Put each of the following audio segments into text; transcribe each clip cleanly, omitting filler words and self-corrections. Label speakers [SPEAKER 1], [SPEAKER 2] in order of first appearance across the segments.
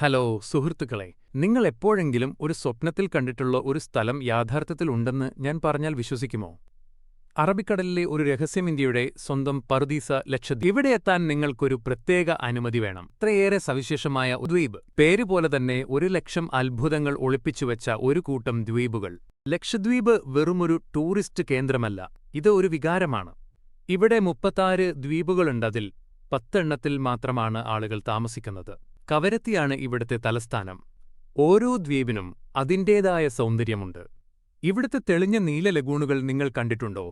[SPEAKER 1] Hello സുഹൃത്തുക്കളെ, നിങ്ങൾ എപ്പോഴെങ്കിലും ഒരു സ്വപ്നത്തിൽ കണ്ടിട്ടുള്ള ഒരു സ്ഥലം യാഥാർത്ഥ്യത്തിൽ ഉണ്ടെന്ന് ഞാൻ പറഞ്ഞാൽ വിശ്വസിക്കുമോ? അറബിക്കടലിലെ ഒരു രഹസ്യം ഇന്ത്യയുടെ സ്വന്തം പറുദീസ ലക്ഷദ്വീപ്. ഇവിടെ എത്താൻ നിങ്ങൾക്കൊരു പ്രത്യേക അനുമതി വേണം. അത്രയേറെ സവിശേഷമായ ദ്വീപ്. പേരുപോലെ തന്നെ 1,00,000 അത്ഭുതങ്ങൾ ഒളിപ്പിച്ചുവെച്ച ഒരു കൂട്ടം ദ്വീപുകൾ. ലക്ഷദ്വീപ് വെറുമൊരു ടൂറിസ്റ്റ് കേന്ദ്രമല്ല, ഇത് ഒരു വികാരമാണ്. ഇവിടെ 36 ദ്വീപുകളുണ്ടതിൽ 10 എണ്ണത്തിൽ മാത്രമാണ് ആളുകൾ താമസിക്കുന്നത്. കവരത്തിയാണ് ഇവിടുത്തെ തലസ്ഥാനം. ഓരോ ദ്വീപിനും അതിന്റേതായ സൗന്ദര്യമുണ്ട്. ഇവിടുത്തെ തെളിഞ്ഞ നീല ലഗൂണുകൾ നിങ്ങൾ കണ്ടിട്ടുണ്ടോ?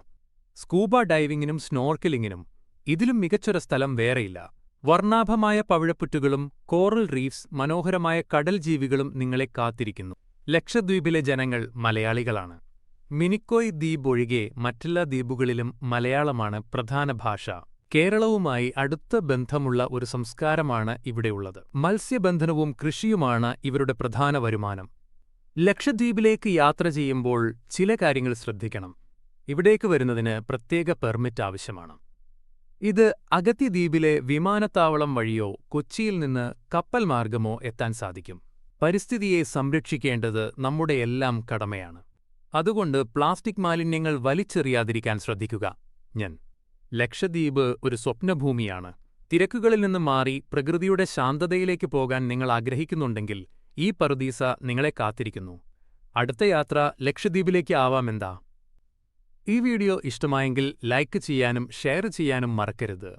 [SPEAKER 1] സ്കൂബ ഡൈവിംഗിനും സ്നോർക്കലിംഗിനും ഇതിലും മികച്ചൊരു സ്ഥലം വേറെയില്ല. വർണ്ണാഭമായ പവിഴപ്പുറ്റുകളും കോറൽ റീഫ്സ്, മനോഹരമായ കടൽ ജീവികളും നിങ്ങളെ കാത്തിരിക്കുന്നു. ലക്ഷദ്വീപിലെ ജനങ്ങൾ മലയാളികളാണ്. മിനിക്കോയ് ദ്വീപ് ഒഴികെ മറ്റെല്ലാ ദ്വീപുകളിലും മലയാളമാണ് പ്രധാന ഭാഷ. കേരളവുമായി അടുത്ത ബന്ധമുള്ള ഒരു സംസ്കാരമാണ് ഇവിടെയുള്ളത്. മത്സ്യബന്ധനവും കൃഷിയുമാണ് ഇവരുടെ പ്രധാന വരുമാനം. ലക്ഷദ്വീപിലേക്ക് യാത്ര ചെയ്യുമ്പോൾ ചില കാര്യങ്ങൾ ശ്രദ്ധിക്കണം. ഇവിടേക്ക് വരുന്നതിന് പ്രത്യേക പെർമിറ്റ് ആവശ്യമാണ്. ഇത് അഗത്തി ദ്വീപിലെ വിമാനത്താവളം വഴിയോ കൊച്ചിയിൽ നിന്ന് കപ്പൽ മാർഗമോ എത്താൻ സാധിക്കും. പരിസ്ഥിതിയെ സംരക്ഷിക്കേണ്ടത് നമ്മുടെ എല്ലാം കടമയാണ്. അതുകൊണ്ട് പ്ലാസ്റ്റിക് മാലിന്യങ്ങൾ വലിച്ചെറിയാതിരിക്കാൻ ശ്രദ്ധിക്കുക. ലക്ഷദ്വീപ് ഒരു സ്വപ്നഭൂമിയാണ്. തിരക്കുകളിൽ നിന്ന് മാറി പ്രകൃതിയുടെ ശാന്തതയിലേക്ക് പോകാൻ നിങ്ങൾ ആഗ്രഹിക്കുന്നുണ്ടെങ്കിൽ ഈ പറുദീസ നിങ്ങളെ കാത്തിരിക്കുന്നു. അടുത്ത യാത്ര ലക്ഷദ്വീപിലേക്ക് ആവാമെന്താ? ഈ വീഡിയോ ഇഷ്ടമായെങ്കിൽ ലൈക്ക് ചെയ്യാനും ഷെയർ ചെയ്യാനും മറക്കരുത്.